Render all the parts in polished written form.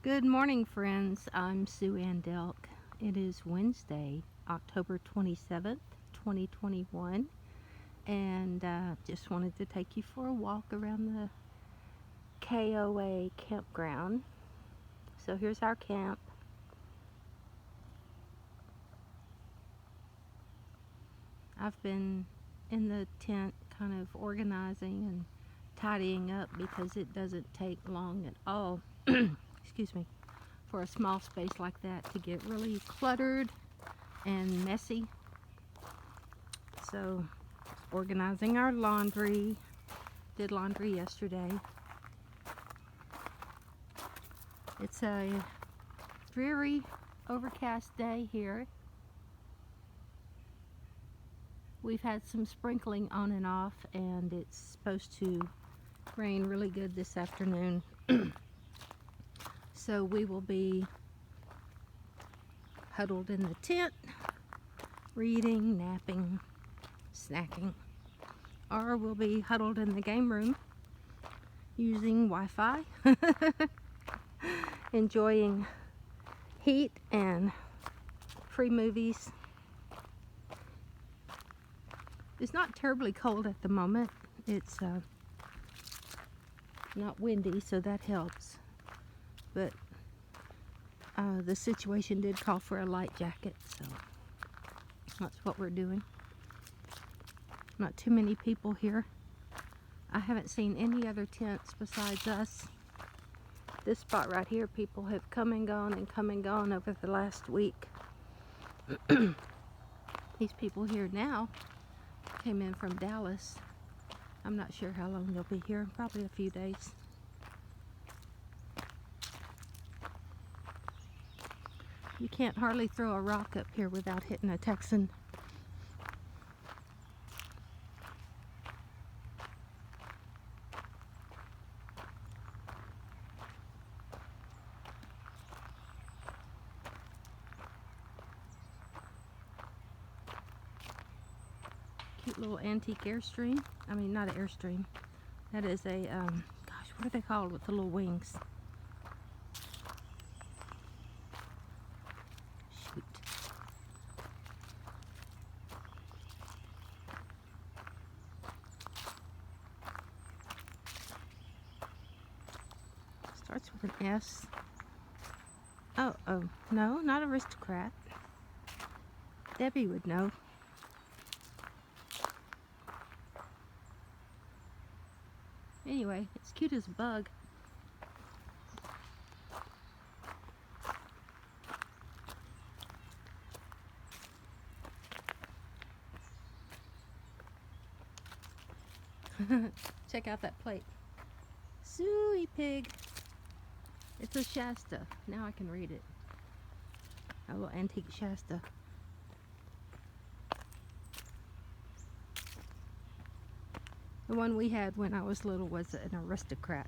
Good morning, friends. I'm Sue Ann Delk. It is Wednesday, October 27th, 2021, and just wanted to take you for a walk around the KOA campground. So here's our camp. I've been in the tent kind of organizing and tidying up because it doesn't take long at all. Excuse me. For a small space like that to get really cluttered and messy. So, organizing our laundry. Did laundry yesterday. It's a dreary, overcast day here. We've had some sprinkling on and off, and it's supposed to rain really good this afternoon. So we will be huddled in the tent, reading, napping, snacking, or we'll be huddled in the game room using Wi-Fi, enjoying heat and free movies. It's not terribly cold at the moment. It's not windy, so that helps. But the situation did call for a light jacket, so that's what we're doing. Not too many people here. I haven't seen any other tents besides us. This spot right here, people have come and gone over the last week. These people here now came in from Dallas. I'm not sure how long they'll be here, probably a few days. You can't hardly throw a rock up here without hitting a Texan. Cute little antique Airstream. I mean, not an Airstream. That is a, gosh, what are they called with the little wings? Shoot. Starts with an S. Oh, no, not aristocrat. Debbie would know. Anyway, it's cute as a bug. Check out that plate. Suey pig. It's a Shasta. Now I can read it. A little antique Shasta. The one we had when I was little was an aristocrat,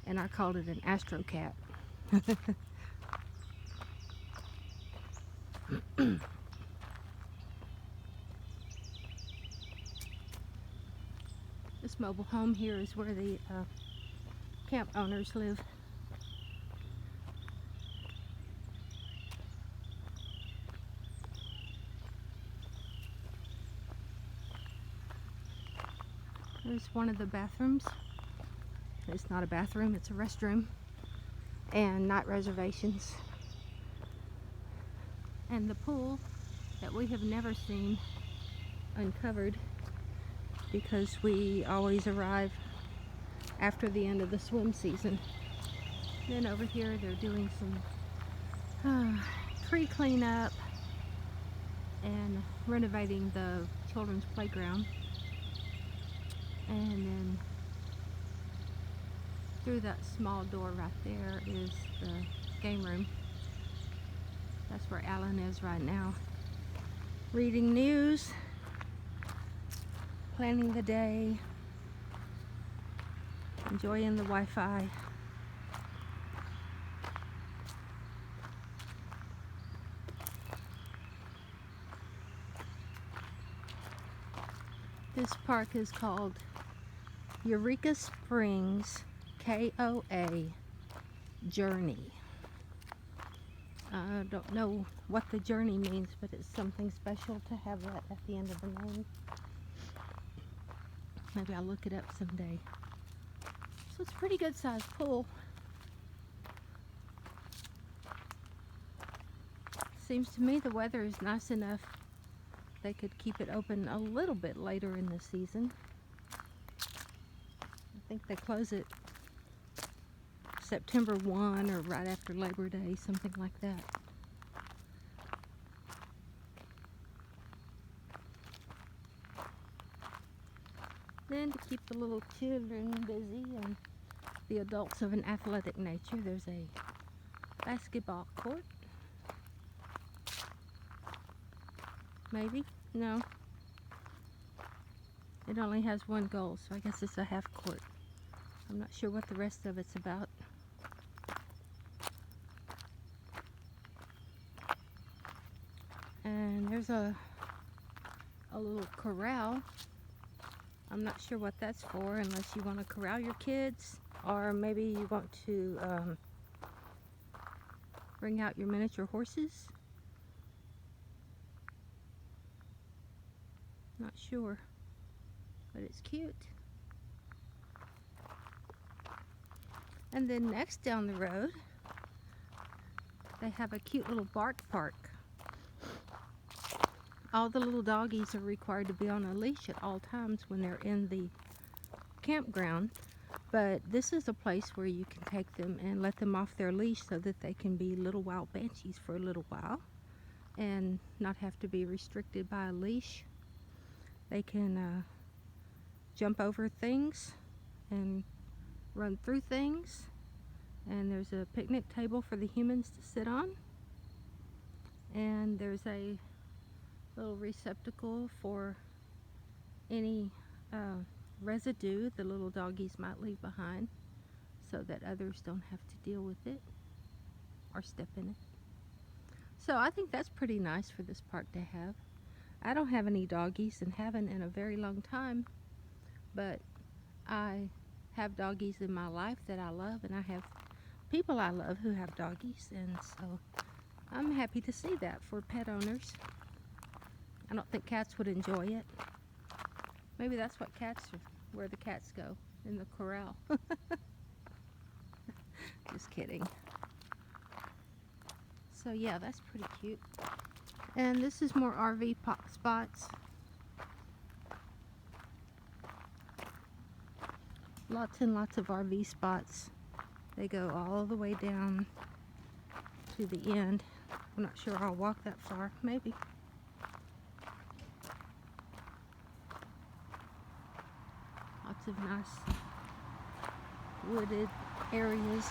and I called it an astrocat. This mobile home here is where the camp owners live. There's one of the bathrooms. It's not a bathroom, it's a restroom. And night reservations. And the pool that we have never seen uncovered because we always arrive after the end of the swim season. Then over here they're doing some tree cleanup and renovating the children's playground. And then through that small door right there is the game room. That's where Alan is right now. Reading news, planning the day, enjoying the Wi-Fi. This park is called Eureka Springs KOA Journey. I don't know what the journey means, but it's something special to have that at the end of the name. Maybe I'll look it up someday. So it's a pretty good sized pool. Seems to me the weather is nice enough they could keep it open a little bit later in the season. I think they close it September 1 or right after Labor Day, something like that. Then to keep the little children busy and the adults of an athletic nature, there's a basketball court. Maybe? No. It only has one goal, so I guess it's a half court. I'm not sure what the rest of it's about. And there's a little corral. I'm not sure what that's for, unless you want to corral your kids, or maybe you want to bring out your miniature horses. Not sure, but it's cute. And then next down the road, they have a cute little bark park. All the little doggies are required to be on a leash at all times when they're in the campground, but this is a place where you can take them and let them off their leash so that they can be little wild banshees for a little while and not have to be restricted by a leash. They can jump over things and run through things, and there's a picnic table for the humans to sit on, and there's a little receptacle for any residue the little doggies might leave behind so that others don't have to deal with it or step in it. So I think that's pretty nice for this park to have. I don't have any doggies and haven't in a very long time, but I have doggies in my life that I love, and I have people I love who have doggies, and so I'm happy to see that for pet owners. I don't think cats would enjoy it. Maybe that's what where the cats go, in the corral. Just kidding. So yeah, that's pretty cute. And this is more RV spots. Lots and lots of RV spots. They go all the way down to the end. I'm not sure I'll walk that far. Maybe. Lots of nice wooded areas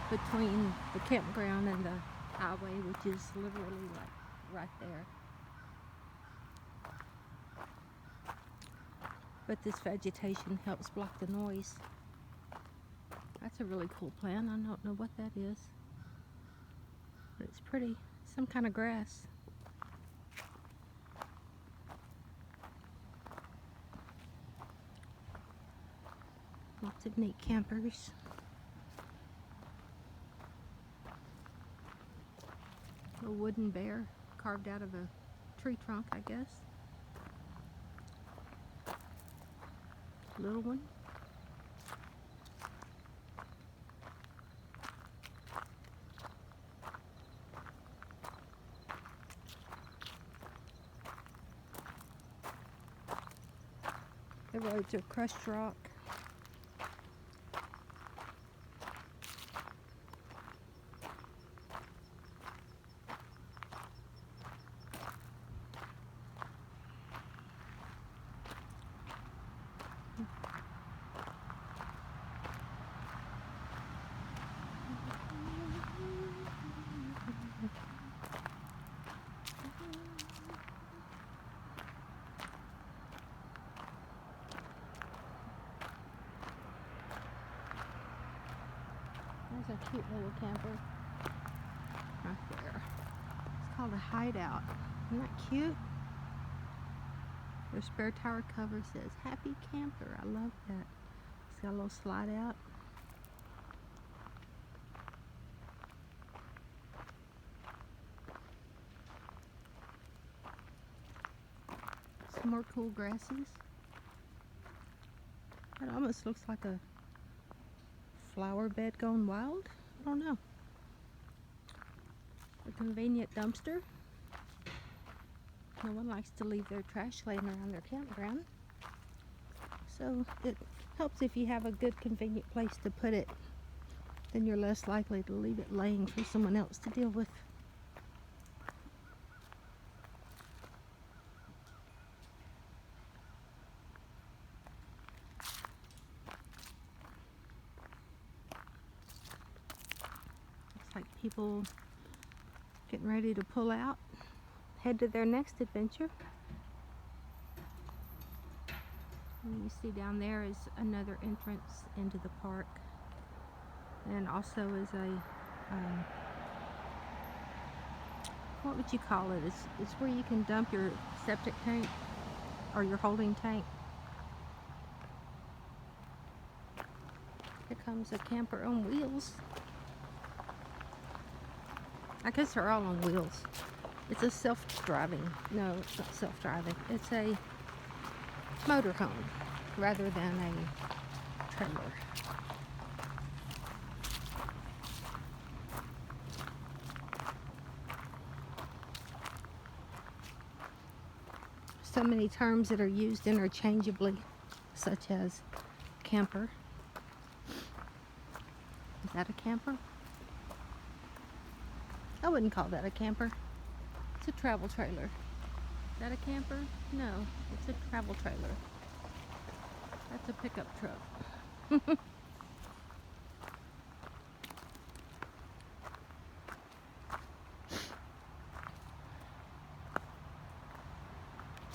between the campground and the highway, which is literally like right there. But this vegetation helps block the noise. That's a really cool plant. I don't know what that is, but it's pretty. Some kind of grass. Lots of neat campers. A wooden bear carved out of a tree trunk, I guess. Little one. The roads are crushed rock. There's a cute little camper right there. It's called a hideout. Isn't that cute? Their spare tire cover says Happy Camper. I love that. It's got a little slide out. Some more cool grasses. It almost looks like a flower bed gone wild. I don't know. A convenient dumpster. No one likes to leave their trash laying around their campground. So it helps if you have a good convenient place to put it. Then you're less likely to leave it laying for someone else to deal with. Looks like people getting ready to pull out, head to their next adventure. And you see down there is another entrance into the park, and also is a what would you call it? It's where you can dump your septic tank or your holding tank. Here comes a camper on wheels. I guess they're all on wheels. It's a self-driving, no, it's not self-driving. It's a motorhome rather than a trailer. So many terms that are used interchangeably, such as camper. Is that a camper? I wouldn't call that a camper. It's a travel trailer. Is that a camper? No, it's a travel trailer. That's a pickup truck.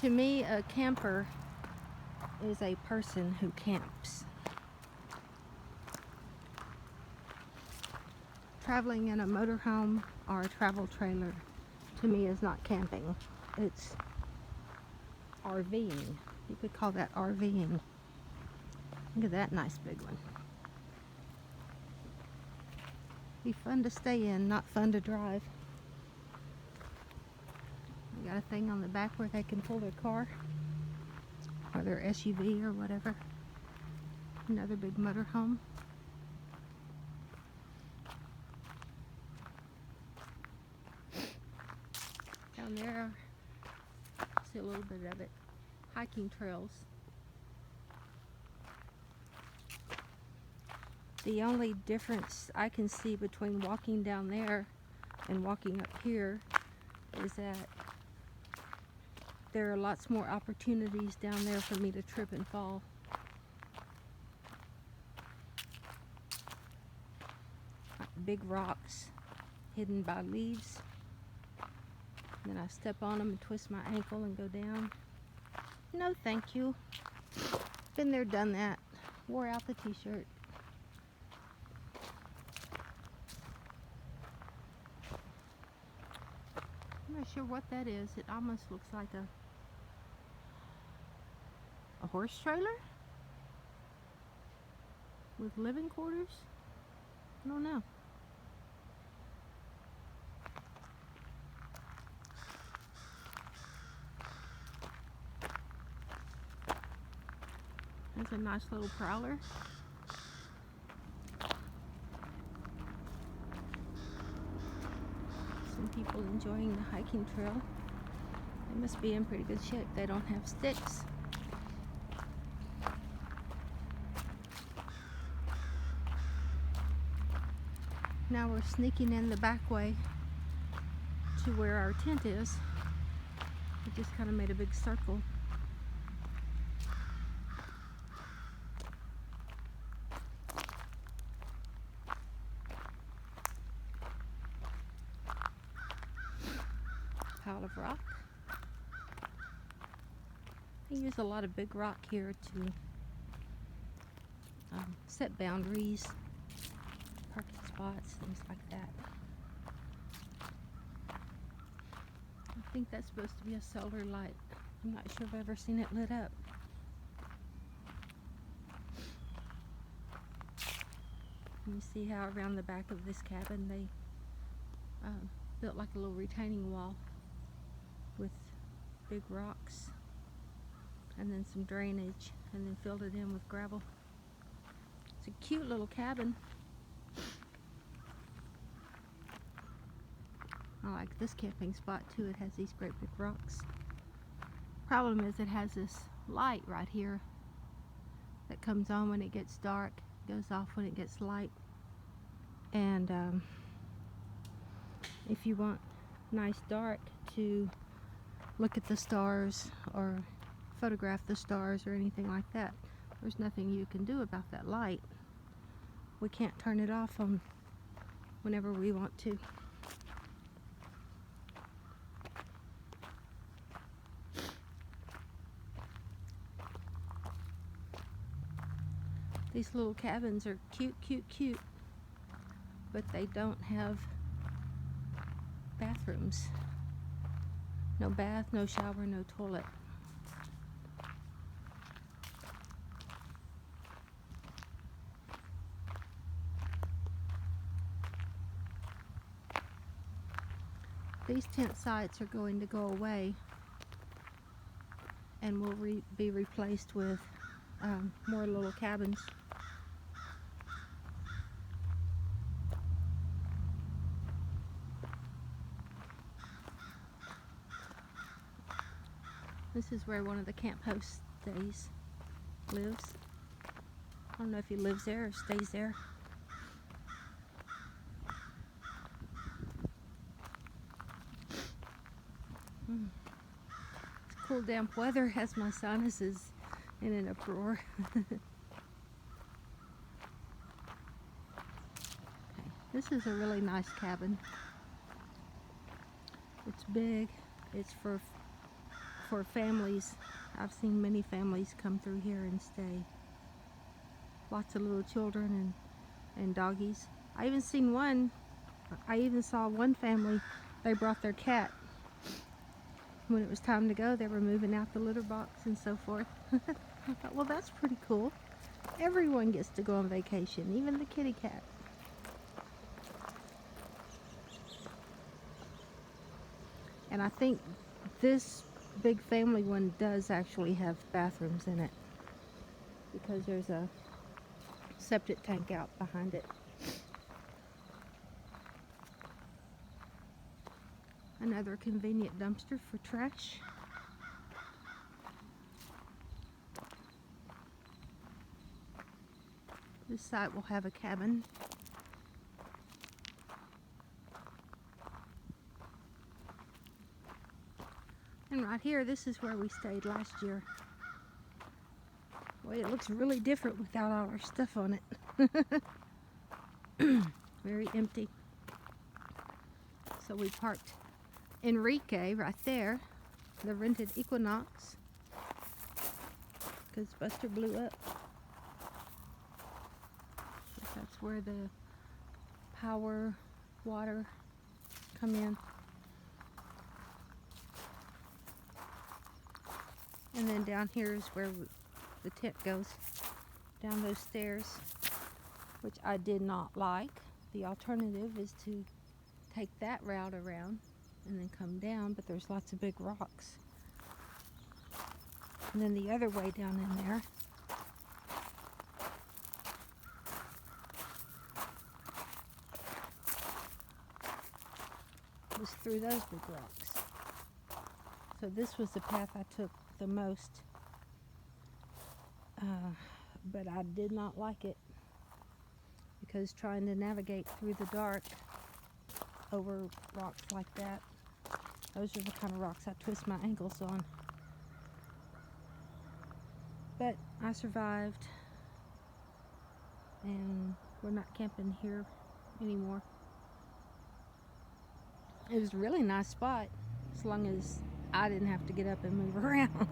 To me, a camper is a person who camps. Traveling in a motorhome or a travel trailer, to me, is not camping. It's RVing. You could call that RVing. Look at that nice big one. Be fun to stay in, not fun to drive. They got a thing on the back where they can pull their car or their SUV or whatever. Another big motorhome. Down there, see a little bit of it. Hiking trails. The only difference I can see between walking down there and walking up here is that there are lots more opportunities down there for me to trip and fall. Big rocks hidden by leaves. Then I step on them and twist my ankle and go down. No, thank you. Been there, done that. Wore out the t-shirt. I'm not sure what that is. It almost looks like a horse trailer with living quarters. I don't know. There's a nice little prowler. Some people enjoying the hiking trail. They must be in pretty good shape. They don't have sticks. Now we're sneaking in the back way to where our tent is. We just kind of made a big circle. Pile of rock. They use a lot of big rock here to set boundaries, parking spots, things like that. I think that's supposed to be a solar light. I'm not sure I've ever seen it lit up. You see how around the back of this cabin they built like a little retaining wall with big rocks. and then some drainage, and then filled it in with gravel. It's a cute little cabin. I like this camping spot too. It has these great big rocks. Problem is it has this light right here that comes on when it gets dark, goes off when it gets light. And if you want nice dark to look at the stars or photograph the stars or anything like that, there's nothing you can do about that light. We can't turn it off on whenever we want to. These little cabins are cute, cute, cute, but they don't have bathrooms. No bath, no shower, no toilet. These tent sites are going to go away and will be replaced with more little cabins. This is where one of the camp hosts lives. I don't know if he lives there or stays there. It's cool damp weather has my sinuses in an uproar. Okay, this is a really nice cabin. It's big. It's for families. I've seen many families come through here and stay. Lots of little children and doggies. I even saw one family, they brought their cat. When it was time to go, they were moving out the litter box and so forth. I thought, well, that's pretty cool. Everyone gets to go on vacation, even the kitty cat. And I think this big family one does actually have bathrooms in it, because there's a septic tank out behind it. Another convenient dumpster for trash. This site will have a cabin. And right here, this is where we stayed last year. Boy, it looks really different without all our stuff on it. Very empty. So we parked Eureka right there, the rented Equinox, because Buster blew up. That's where the power, water come in. And then down here is where the tent goes, down those stairs, which I did not like. The alternative is to take that route around and then come down, but there's lots of big rocks. And then the other way down in there was through those big rocks. So this was the path I took the most, but I did not like it, because trying to navigate through the dark over rocks like that, those are the kind of rocks I twist my ankles on. But I survived, and we're not camping here anymore. It was a really nice spot, as long as I didn't have to get up and move around.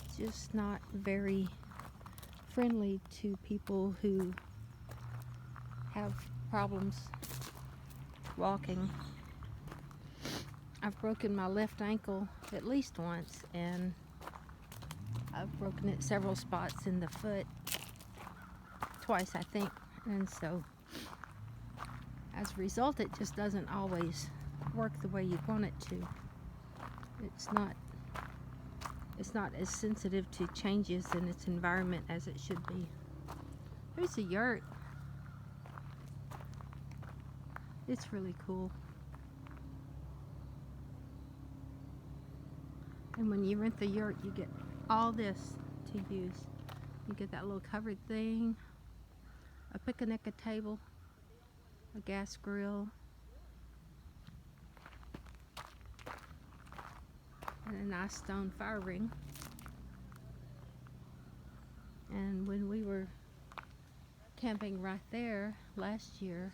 It's just not very friendly to people who have problems walking. I've broken my left ankle at least once, and I've broken it several spots in the foot, twice I think, and so as a result it just doesn't always work the way you want it to. It's not as sensitive to changes in its environment as it should be. There's a yurt. It's really cool. And when you rent the yurt, you get all this to use. You get that little covered thing, a picnic table, a gas grill, and a nice stone fire ring. And when we were camping right there last year,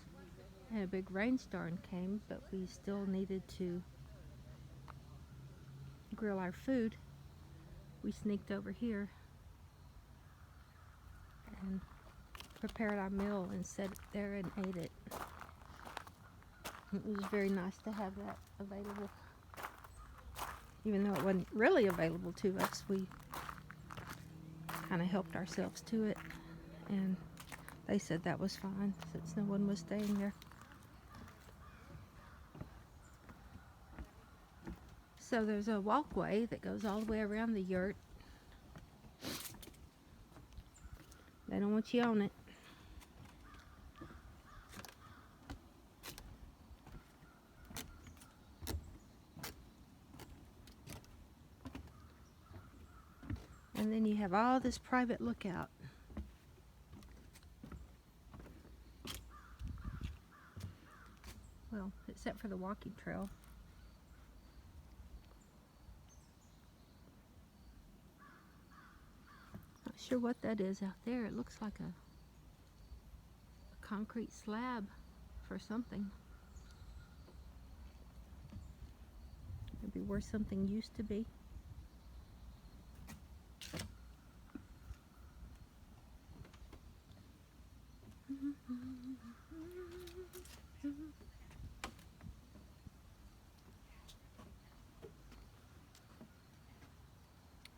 and a big rainstorm came, but we still needed to grill our food, we sneaked over here and prepared our meal and set it there and ate it. It was very nice to have that available. Even though it wasn't really available to us, we kind of helped ourselves to it, and they said that was fine since no one was staying there. So there's a walkway that goes all the way around the yurt. They don't want you on it. And then you have all this private lookout. Well, except for the walking trail. Not sure what that is out there. It looks like a concrete slab for something. Maybe where something used to be.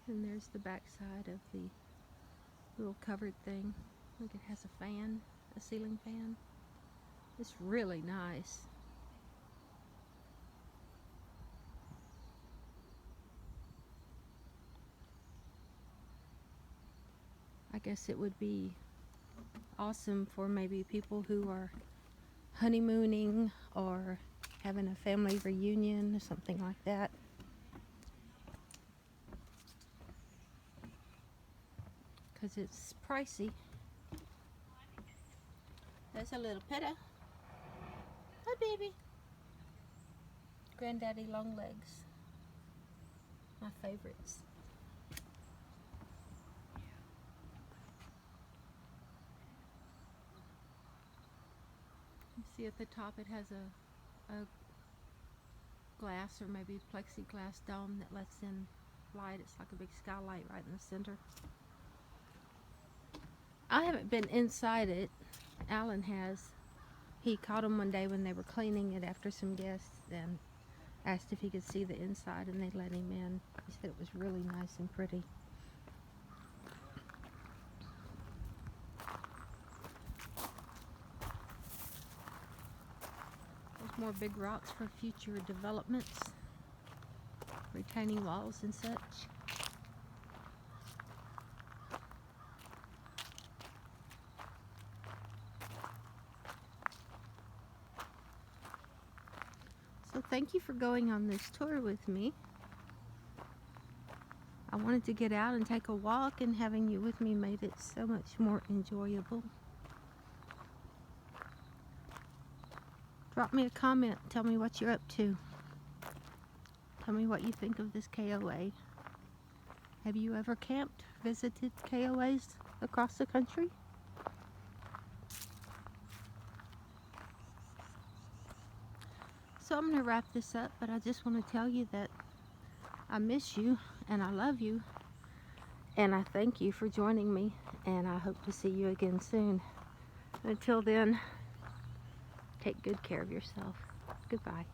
And there's the back side of the little covered thing. Look, it has a fan, a ceiling fan. It's really nice. I guess it would be awesome for maybe people who are honeymooning or having a family reunion or something like that. Because it's pricey. There's a little pitta. Hi, baby. Granddaddy long legs. My favorites. You see at the top it has a glass or maybe plexiglass dome that lets in light. It's like a big skylight right in the center. I haven't been inside it. Alan has. He caught them one day when they were cleaning it after some guests and asked if he could see the inside, and they let him in. He said it was really nice and pretty. There's more big rocks for future developments, retaining walls and such. So thank you for going on this tour with me. I wanted to get out and take a walk, and having you with me made it so much more enjoyable. Drop me a comment. Tell me what you're up to. Tell me what you think of this KOA. Have you ever camped, visited KOAs across the country? So I'm going to wrap this up, but I just want to tell you that I miss you and I love you, and I thank you for joining me, and I hope to see you again soon. Until then, take good care of yourself. Goodbye.